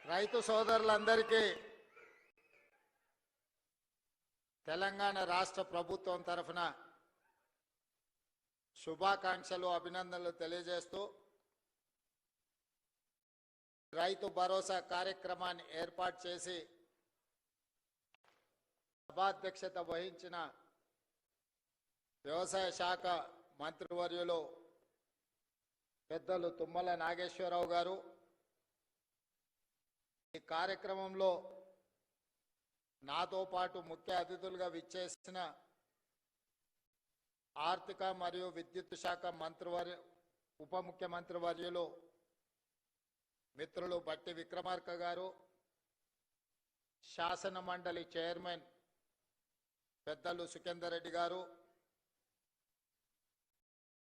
రైతు సోదరులందరికీ తెలంగాణ రాష్ట్ర ప్రభుత్వం తరఫున శుభాకాంక్షలు అభినందనలు తెలియజేస్తూ రైతు భరోసా కార్యక్రమాన్ని ఏర్పాటు చేసి సభాధ్యక్షత వహించిన వ్యవసాయ శాఖ మంత్రివర్యులు పెద్దలు తుమ్మల నాగేశ్వరరావు గారు, ఈ కార్యక్రమంలో నాతో పాటు ముఖ్య అతిథులుగా విచ్చేసిన ఆర్థిక మరియు విద్యుత్ శాఖ ఉప ముఖ్యమంత్రి వర్యులు మిత్రులు బట్టి విక్రమార్క గారు, శాసన మండలి చైర్మన్ పెద్దలు సుఖేందర్ రెడ్డి గారు,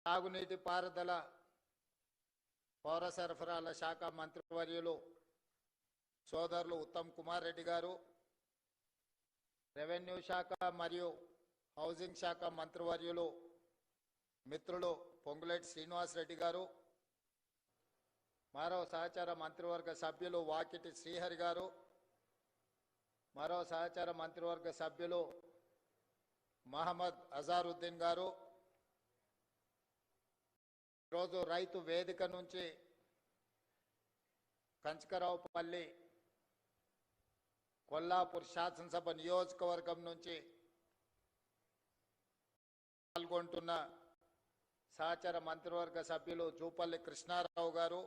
తాగునీటి పారుదల పౌర సరఫరాల శాఖ మంత్రివర్యులు సోదరులు ఉత్తమ్ కుమార్ రెడ్డి గారు, రెవెన్యూ శాఖ మరియు హౌసింగ్ శాఖ మంత్రివర్యులు మిత్రులు పొంగులేటి శ్రీనివాస్ రెడ్డి గారు, మరో సహచార మంత్రివర్గ సభ్యులు వాకిటి శ్రీహరి గారు, మరో సహచార మంత్రివర్గ సభ్యులు మహమ్మద్ అజారుద్దీన్ గారు, ఈరోజు రైతు వేదిక నుంచి కంచకరావుపల్లి కొల్లాపూర్ శాసనసభ నియోజకవర్గం నుంచి పాల్గొంటున్న సహచర మంత్రివర్గ సభ్యులు జూపల్లి కృష్ణారావు గారు,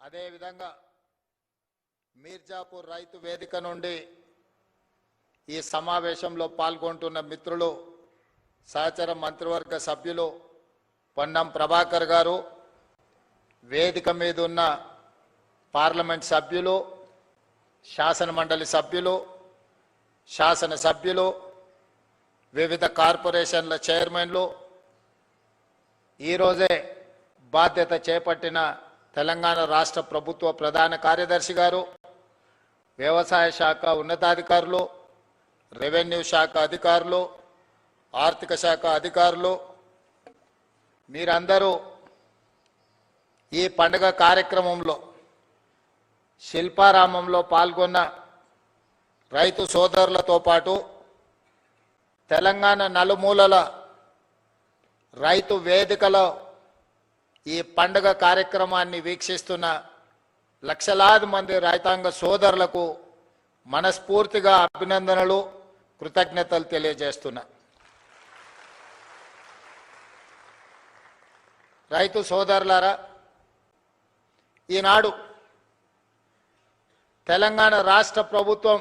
అదేవిధంగా మీర్జాపూర్ రైతు వేదిక నుండి ఈ సమావేశంలో పాల్గొంటున్న మిత్రులు సహచర మంత్రివర్గ సభ్యులు పొన్నం ప్రభాకర్ గారు, వేదిక మీద ఉన్న పార్లమెంట్ సభ్యులు, శాసన మండలి సభ్యులు, శాసన సభ్యులు, వివిధ కార్పొరేషన్ల చైర్మన్లు, ఈరోజే బాధ్యత చేపట్టిన తెలంగాణ రాష్ట్ర ప్రభుత్వ ప్రధాన కార్యదర్శి గారు, వ్యవసాయ శాఖ ఉన్నతాధికారులు, రెవెన్యూ శాఖ అధికారులు, ఆర్థిక శాఖ అధికారులు, మీరందరూ ఈ పండుగ కార్యక్రమంలో శిల్పారామంలో పాల్గొన్న రైతు సోదరులతో పాటు తెలంగాణ నలుమూలల రైతు వేదికలో ఈ పండుగ కార్యక్రమాన్ని వీక్షిస్తున్న లక్షలాది మంది రైతాంగ సోదరులకు మనస్ఫూర్తిగా అభినందనలు, కృతజ్ఞతలు తెలియజేస్తున్నా. రైతు సోదరులారా, ఈనాడు తెలంగాణ రాష్ట్ర ప్రభుత్వం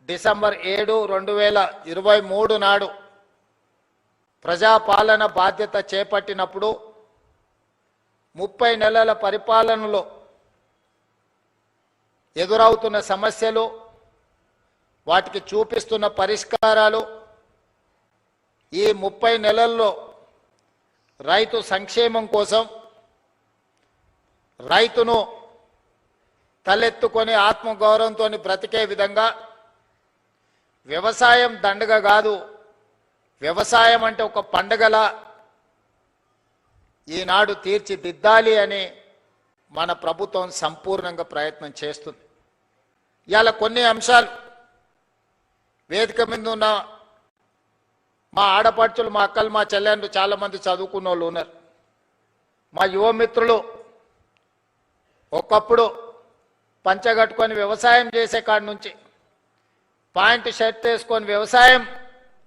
డిసెంబర్ 7, 2023 నాడు ప్రజాపాలన బాధ్యత చేపట్టినప్పుడు 30 నెలల పరిపాలనలో ఎదురవుతున్న సమస్యలు, వాటికి చూపిస్తున్న పరిష్కారాలు, ఈ 30 నెలల్లో రైతు సంక్షేమం కోసం రైతును తలెత్తుకొని ఆత్మగౌరవంతో బ్రతికే విధంగా వ్యవసాయం దండగ కాదు, వ్యవసాయం అంటే ఒక పండుగలా ఈనాడు తీర్చిదిద్దాలి అని మన ప్రభుత్వం సంపూర్ణంగా ప్రయత్నం చేస్తుంది. ఇవాళ కొన్ని అంశాలు వేదిక మీద ఉన్న మా ఆడపడుచులు, మా అక్కలు, మా చెల్లెండ్రు చాలామంది చదువుకున్న వాళ్ళు ఉన్నారు. మా యువమిత్రులు ఒకప్పుడు పంచగట్టుకొని వ్యవసాయం చేసే కాడి నుంచి పాయింట్ షర్ట్ వేసుకొని వ్యవసాయం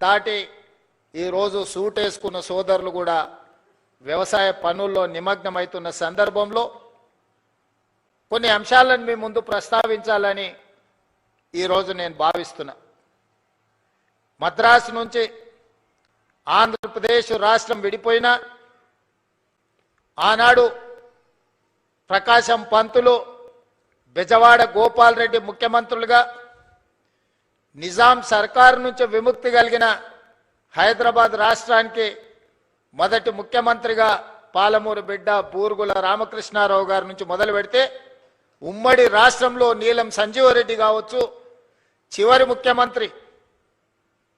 దాటి ఈరోజు సూట్ వేసుకున్న సోదరులు కూడా వ్యవసాయ పనుల్లో నిమగ్నమవుతున్న సందర్భంలో కొన్ని అంశాలను మీ ముందు ప్రస్తావించాలని ఈరోజు నేను భావిస్తున్నా. మద్రాసు నుంచి ఆంధ్రప్రదేశ్ రాష్ట్రం విడిపోయినా ఆనాడు ప్రకాశం పంతులు, బెజవాడ గోపాల్ రెడ్డి ముఖ్యమంత్రులుగా, నిజాం సర్కారు నుంచి విముక్తి కలిగిన హైదరాబాద్ రాష్ట్రానికి మొదటి ముఖ్యమంత్రిగా పాలమూరు బిడ్డ బూరుగుల రామకృష్ణారావు గారి నుంచి మొదలు పెడితే ఉమ్మడి రాష్ట్రంలో నీలం సంజీవరెడ్డి కావచ్చు, చివరి ముఖ్యమంత్రి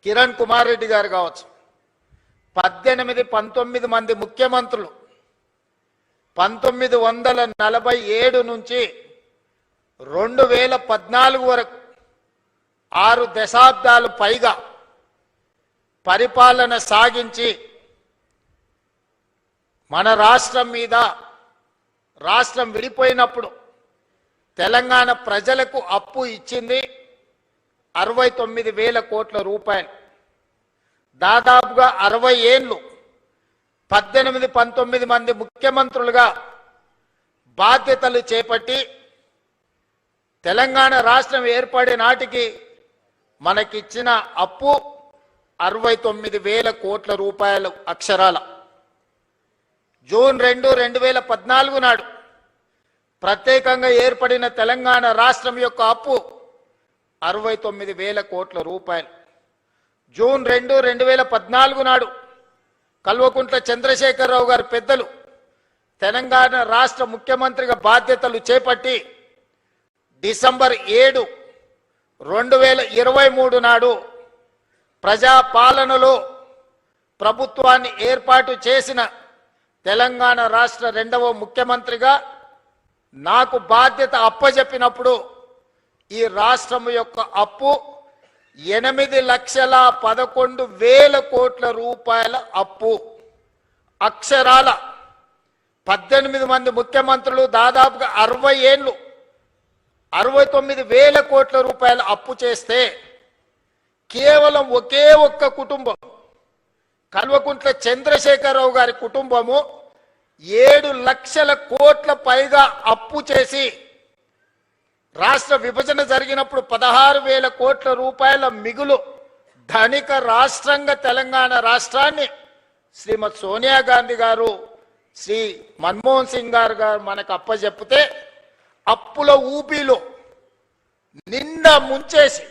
కిరణ్ కుమార్ రెడ్డి గారు కావచ్చు, 18-19 మంది ముఖ్యమంత్రులు 1947 నుంచి 2014 వరకు 6 దశాబ్దాలు పైగా పరిపాలన సాగించి మన రాష్ట్రం మీద రాష్ట్రం విడిపోయినప్పుడు తెలంగాణ ప్రజలకు అప్పు ఇచ్చింది 69,000 కోట్ల రూపాయలు. దాదాపుగా 60 ఏళ్ళు 18-19 మంది ముఖ్యమంత్రులుగా బాధ్యతలు చేపట్టి తెలంగాణ రాష్ట్రం ఏర్పడే నాటికి మనకిచ్చిన అప్పు 69,000 కోట్ల రూపాయలు అక్షరాల. జూన్ 2, 2014 నాడు ప్రత్యేకంగా ఏర్పడిన తెలంగాణ రాష్ట్రం యొక్క అప్పు 69,000 కోట్ల రూపాయలు. జూన్ 2, 2014 నాడు కల్వకుంట్ల చంద్రశేఖరరావు గారు పెద్దలు తెలంగాణ రాష్ట్ర ముఖ్యమంత్రిగా బాధ్యతలు చేపట్టి డిసెంబర్ 7, 2023 నాడు ప్రజాపాలనలో ప్రభుత్వాన్ని ఏర్పాటు చేసిన తెలంగాణ రాష్ట్ర 2వ ముఖ్యమంత్రిగా నాకు బాధ్యత అప్పజెప్పినప్పుడు ఈ రాష్ట్రం యొక్క అప్పు 8,11,000 కోట్ల రూపాయల అప్పు. అక్షరాల 18 మంది ముఖ్యమంత్రులు దాదాపుగా 60 ఏళ్ళు 69,000 కోట్ల రూపాయల అప్పు చేస్తే కేవలం ఒకే ఒక్క కుటుంబం కల్వకుంట్ల చంద్రశేఖరరావు గారి కుటుంబము 7 లక్షల కోట్ల పైగా అప్పు చేసి రాష్ట్ర విభజన జరిగినప్పుడు 16,000 కోట్ల రూపాయల మిగులు ధనిక రాష్ట్రంగా తెలంగాణ రాష్ట్రాన్ని శ్రీమతి సోనియా గాంధీ గారు శ్రీ మన్మోహన్ సింగ్ గారు మనకు అప్పచెప్పితే అప్పుల ఊపిలో నిండా ముంచేసి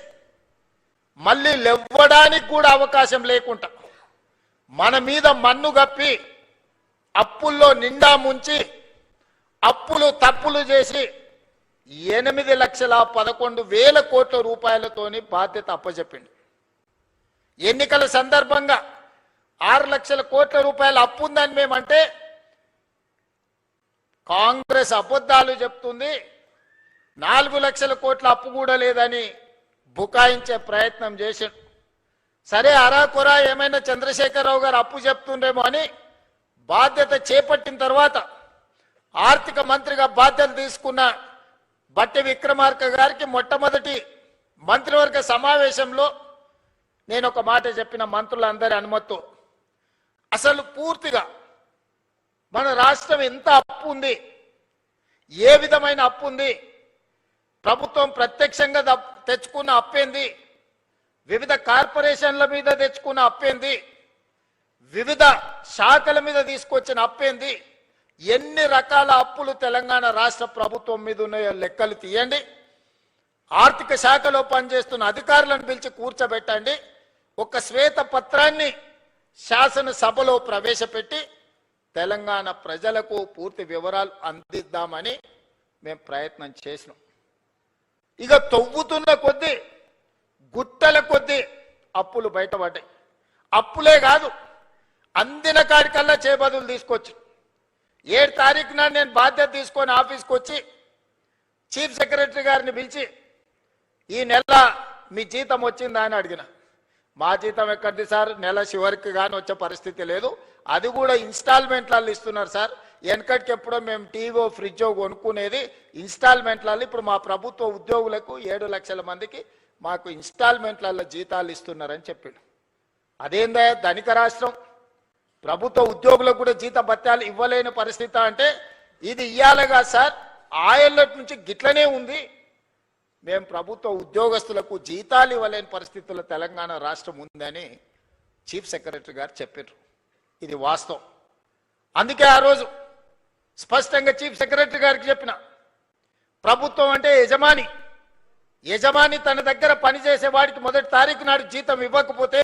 మళ్ళీ లేవడానికి కూడా అవకాశం లేకుండా మన మీద మన్ను గప్పి అప్పుల్లో నిండా ముంచి అప్పులు తప్పులు చేసి 8,11,000 కోట్ల రూపాయలతోని బాధ్యత అప్పచెప్పింది. ఎన్నికల సందర్భంగా 6 లక్షల కోట్ల రూపాయల అప్పు ఉందని మేమంటే కాంగ్రెస్ అబద్ధాలు చెప్తుంది, 4 లక్షల కోట్ల అప్పు కూడా లేదని బుకాయించే ప్రయత్నం చేశాడు. సరే అరాకొరా ఏమైనా చంద్రశేఖరరావు గారు అప్పు చెప్తుండేమో అని బాధ్యత చేపట్టిన తర్వాత ఆర్థిక మంత్రిగా బాధ్యత తీసుకున్న బట్టి విక్రమార్క గారికి మొట్టమొదటి మంత్రివర్గ సమావేశంలో నేను ఒక మాట చెప్పిన మంత్రులందరి అనుమతితో, అసలు పూర్తిగా మన రాష్ట్రం ఎంత అప్పు ఉంది, ఏ విధమైన అప్పు ఉంది, ప్రభుత్వం ప్రత్యక్షంగా తెచ్చుకున్న అప్పేంది, వివిధ కార్పొరేషన్ల మీద తెచ్చుకున్న అప్పేంది, వివిధ శాఖల మీద తీసుకొచ్చిన అప్పేంది, ఎన్ని రకాల అప్పులు తెలంగాణ రాష్ట్ర ప్రభుత్వం మీద ఉన్నాయో లెక్కలు తీయండి. ఆర్థిక శాఖలో పనిచేస్తున్న అధికారులను పిలిచి కూర్చోబెట్టండి. ఒక శ్వేత పత్రాన్ని శాసనసభలో ప్రవేశపెట్టి తెలంగాణ ప్రజలకు పూర్తి వివరాలు అందిద్దామని మేము ప్రయత్నం చేసినాం. ఇక తవ్వుతున్న కొద్దీ గుట్టల కొద్దీ అప్పులు బయటపడ్డాయి. అప్పులే కాదు, అందిన కాడికల్లా చేబదులు తీసుకొచ్చి 7 తారీఖు నాడు నేను బాధ్యత తీసుకొని ఆఫీస్కి వచ్చి చీఫ్ సెక్రటరీ గారిని పిలిచి ఈ నెల మీ జీతం వచ్చిందా అని అడిగిన. మా జీతం ఎక్కడిది సార్, నెల చివరికి కానీ వచ్చే పరిస్థితి లేదు, అది కూడా ఇన్స్టాల్మెంట్లలో ఇస్తున్నారు సార్. వెనకటికి ఎప్పుడో మేము టీవో ఫ్రిడ్జో కొనుక్కునేది ఇన్స్టాల్మెంట్లలో, ఇప్పుడు మా ప్రభుత్వ ఉద్యోగులకు 7 లక్షల మందికి మాకు ఇన్స్టాల్మెంట్లలో జీతాలు ఇస్తున్నారని చెప్పాడు. అదేందా ధనిక రాష్ట్రం, ప్రభుత్వ ఉద్యోగులకు కూడా జీత భత్యాలు ఇవ్వలేని పరిస్థితి అంటే ఇది ఇయ్యాలిగా సార్, ఆయల్లటి నుంచి గిట్లనే ఉంది, మేము ప్రభుత్వ ఉద్యోగస్తులకు జీతాలు ఇవ్వలేని పరిస్థితుల్లో తెలంగాణ రాష్ట్రం ఉందని చీఫ్ సెక్రటరీ గారు చెప్పారు. ఇది వాస్తవం. అందుకే ఆ రోజు స్పష్టంగా చీఫ్ సెక్రటరీ గారికి చెప్పిన, ప్రభుత్వం అంటే యజమాని, యజమాని తన దగ్గర పనిచేసే వాడికి 1 తారీఖు నాడు జీతం ఇవ్వకపోతే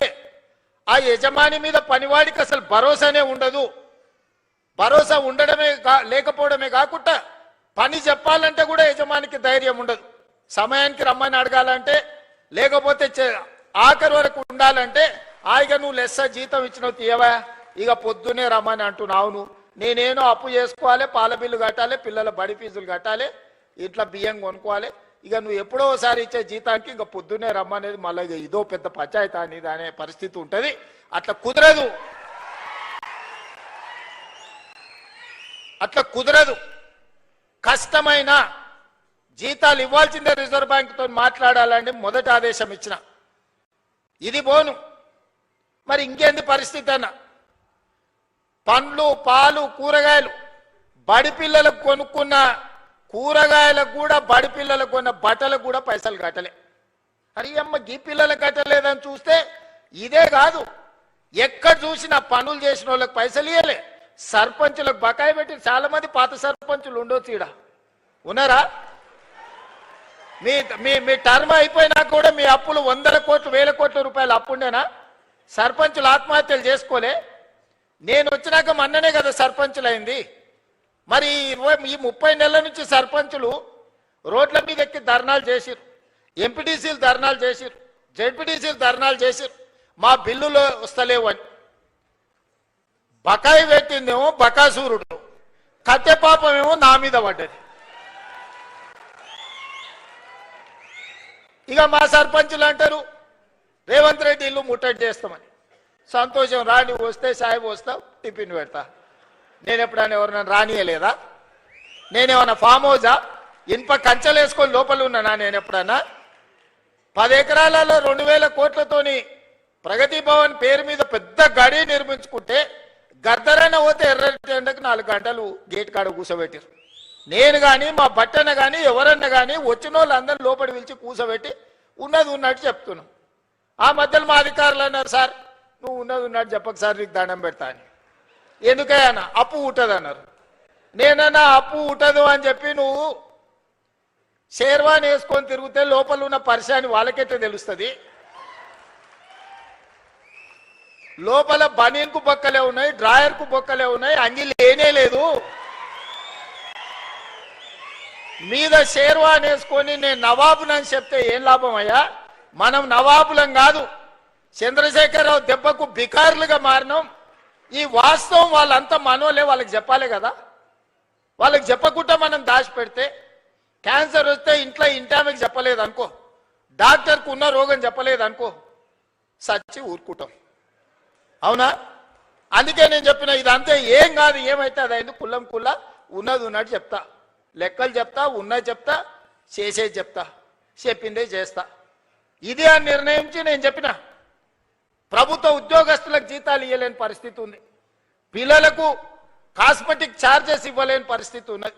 ఆ యజమాని మీద పనివాడికి అసలు భరోసానే ఉండదు. భరోసా ఉండడమే లేకపోవడమే కాకుండా పని చెప్పాలంటే కూడా యజమానికి ధైర్యం ఉండదు. సమయానికి రమ్మని అడగాలంటే, లేకపోతే ఆఖరి వరకు ఉండాలంటే, ఆయగా నువ్వు లెస్స జీతం ఇచ్చినావు తీయవా, ఇక పొద్దునే రమ్మని అంటున్నావు, నేనేనో అప్పు చేసుకోవాలి, పాల బిల్లు కట్టాలి, పిల్లల బడి ఫీజులు కట్టాలి, ఇట్లా బియ్యం కొనుక్కోవాలి. ఇక నువ్వు ఎప్పుడో ఒకసారి ఇచ్చే జీతానికి ఇంకా పొద్దున్నే రమ్మనేది మళ్ళీ ఇదో పెద్ద పంచాయతీ అనేది అనే పరిస్థితి ఉంటుంది. అట్లా కుదరదు, అట్లా కుదరదు. కష్టమైన జీతాలు ఇవ్వాల్సిందే రిజర్వ్ బ్యాంకుతో మాట్లాడాలని మొదటి ఆదేశం ఇచ్చిన. ఇది బోను. మరి ఇంకేంది పరిస్థితి అన్న? పండ్లు, పాలు, కూరగాయలు బడి పిల్లలకు కొనుక్కున్న కూరగాయలకు కూడా, బడి పిల్లలకు కొన్న బట్టలకు కూడా పైసలు కట్టలే. అరే అమ్మ, గీ పిల్లలకు కట్టలేదని చూస్తే ఇదే కాదు, ఎక్కడ చూసినా పనులు చేసిన వాళ్ళకి పైసలు ఇవ్వలే. సర్పంచులకు బకాయి పెట్టి చాలా మంది పాత సర్పంచులు ఉండొచ్చు, ఈడ ఉన్నారా? మీ మీ మీ టర్మ్ అయిపోయినా కూడా మీ అప్పులు 100 కోట్లు 1000 కోట్ల రూపాయలు అప్పుండేనా? సర్పంచులు ఆత్మహత్యలు చేసుకోలే. నేను వచ్చినాక మొన్ననే కదా సర్పంచులు అయింది. మరి ఈ 30 నెలల నుంచి సర్పంచులు రోడ్ల మీద ఎక్కి ధర్నాలు చేసిరు, ఎంపీటీసీలు ధర్నాలు చేసిరు, జెడ్పీటీసీలు ధర్నాలు చేసిరు. మా బిల్లులు వస్తలేవు అని. బకాయి పెట్టిందేమో బకాసూరుడు, కట్టె పాపమేమో నా మీద పడ్డది. ఇక మా సర్పంచులు అంటారు రేవంత్ రెడ్డి ఇల్లు ముట్టడి చేస్తామని. సంతోషం, రాని వస్తే సాయం వస్తావు, టిఫిన్ పెడతా. నేను ఎప్పుడైనా ఎవరైనా రానియలేదా? నేనేమన్నా ఫామ్ హౌజా? ఇనుప కంచెలు వేసుకొని లోపల ఉన్నానా? నేను ఎప్పుడన్నా 10 ఎకరాలలో 2000 కోట్లతోని ప్రగతి భవన్ పేరు మీద పెద్ద గడి నిర్మించుకుంటే గద్దరైన పోతే ఎర్రటెండకు 4 గంటలు గేట్ కాడ కూర్చోబెట్టారు. నేను కానీ మా బట్టన్న కానీ ఎవరన్నా కానీ వచ్చిన వాళ్ళందరూ లోపలి పిలిచి కూర్చోబెట్టి ఉన్నది ఉన్నట్టు చెప్తున్నాం. ఆ మధ్యలో మా అధికారులు అన్నారు, సార్ నువ్వు ఉన్నది ఉన్నట్టు చెప్పక సార్, నీకు దండం పెడతా అని. ఎందుకయ్యా? అప్పు ఉంటుంది అన్నారు. నేనన్నా అప్పు ఉంటుంది అని చెప్పి నువ్వు షేర్వాన్ వేసుకొని తిరిగితే లోపల ఉన్న పరిశాని వాళ్ళకైతే తెలుస్తుంది. లోపల బనీన్కు బొక్కలే ఉన్నాయి, డ్రాయర్కు బొక్కలే ఉన్నాయి, అంగి లేనే లేదు. మీద షేర్వాన్ వేసుకొని నేను నవాబునని చెప్తే ఏం లాభం అయ్యా? మనం నవాబులం కాదు, చంద్రశేఖరరావు దెబ్బకు బికారులుగా మారినాం. ఈ వాస్తవం వాళ్ళంతా మనోలే, వాళ్ళకి చెప్పాలి కదా. వాళ్ళకి చెప్పకుండా మనం దాచిపెడితే క్యాన్సర్ వస్తే ఇంట్లో ఇంటామెకి చెప్పలేదు అనుకో, డాక్టర్కు ఉన్న రోగం చెప్పలేదు అనుకో, సచ్చి ఊరుకుంటాం. అవునా? అందుకే నేను చెప్పిన ఇదంతే ఏం కాదు, ఏమైతే అది అయింది, కుల్లం కుల్ల ఉన్నది ఉన్నట్టు చెప్తా, లెక్కలు చెప్తా, ఉన్నది చెప్తా, చేసేది చెప్తా, చెప్పిందే చేస్తా. ఇది అని నిర్ణయించి నేను చెప్పిన. ప్రభుత్వ ఉద్యోగస్తులకు జీతాలు ఇవ్వలేని పరిస్థితి ఉంది, పిల్లలకు కాస్మెటిక్ ఛార్జెస్ ఇవ్వలేని పరిస్థితి ఉన్నది,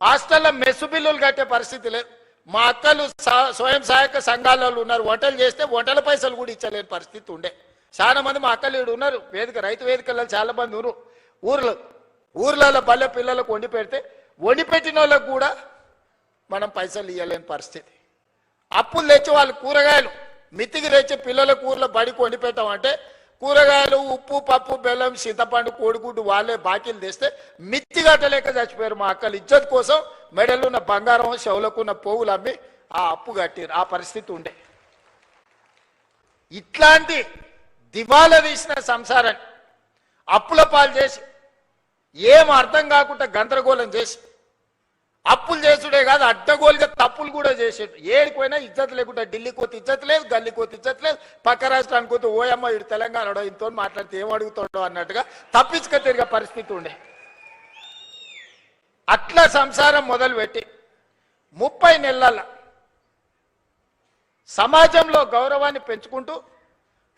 హాస్టల్లో మెస్సు బిల్లులు కట్టే పరిస్థితి లేదు. మా అక్కలు స్వయం సహాయక సంఘాలలో ఉన్నారు, వంటలు చేస్తే వంటల పైసలు కూడా ఇచ్చలేని పరిస్థితి ఉండే. చాలా మంది మా అక్కలు ఈడు ఉన్నారు, వేదిక రైతు వేదికల్లో చాలా మంది ఉన్నారు. ఊర్లలో బల్లె పిల్లలకు వండి పెడితే వండి పెట్టిన వాళ్ళకు కూడా మనం పైసలు ఇవ్వలేని పరిస్థితి. అప్పులు తెచ్చి వాళ్ళు కూరగాయలు మితికి తెచ్చి పిల్లలకు ఊర్లో బడికి వండి పెట్టామంటే కూరగాయలు, ఉప్పు, పప్పు, బెల్లం, చింతపండు, కోడిగుడ్డు వాళ్ళే బాకీలు తెస్తే మిత్తి కట్టలేక చచ్చిపోయారు మా అక్కలు. ఇజ్జత్ కోసం మెడలు ఉన్న బంగారం, చెవులకున్న పోగులు అమ్మి ఆ అప్పు కట్టారు. ఆ పరిస్థితి ఉండే. ఇట్లాంటి దివాలా తీసిన సంసారాన్ని అప్పుల పాలు చేసి ఏం అర్థం కాకుండా గందరగోళం చేసి అప్పులు చేసుడే కాదు, అడ్డగోలుగా తప్పులు కూడా చేసేడు. ఏడిపోయినా ఇజ్జత్ లేకుండా ఢిల్లీకి పోతే ఇజ్జత్ లేదు, గల్లీకి పోతే ఇజ్జత్ లేదు, పక్క రాష్ట్రానికి పోతే ఓయమ్మ ఇటు తెలంగాణలో ఇంతో మాట్లాడితే ఏం అడుగుతాడో అన్నట్టుగా తప్పించుక తిరిగే పరిస్థితి ఉండే. అట్లా సంసారం మొదలుపెట్టి 30 నెలల సమాజంలో గౌరవాన్ని పెంచుకుంటూ,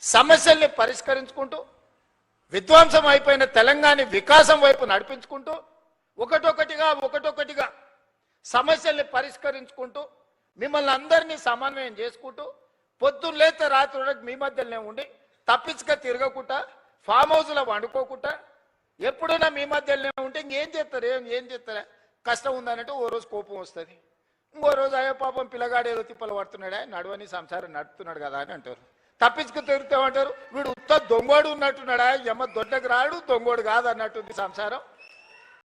సమస్యల్ని పరిష్కరించుకుంటూ, విధ్వంసం అయిపోయిన తెలంగాణ వికాసం వైపు నడిపించుకుంటూ, ఒకటొకటిగా సమస్యల్ని పరిష్కరించుకుంటూ, మిమ్మల్ని అందరినీ సమన్వయం చేసుకుంటూ, పొద్దున్న లేతే రాత్రి వరకు మీ మధ్యలోనే ఉండి తప్పించుక తిరగకుండా, ఫామ్ హౌస్లో వండుకోకుండా, ఎప్పుడైనా మీ మధ్యలోనే ఉంటే ఇంకేం చేస్తారు? ఏం చేస్తారా? కష్టం ఉందనంటే ఓ రోజు కోపం వస్తుంది, ఇంకో రోజు అయ్యో పాపం పిల్లగాడు ఏదో తిప్పలు పడుతున్నాడా, నడవని సంసారం నడుపుతున్నాడు కదా అని అంటారు. తప్పించుకు తిరుగుతామంటారు, వీడు ఉత్త దొంగోడు ఉన్నట్టున్నాడా, ఎమ్మ దొడ్డకు రాడు, దొంగోడు కాదు అన్నట్టుంది సంసారం.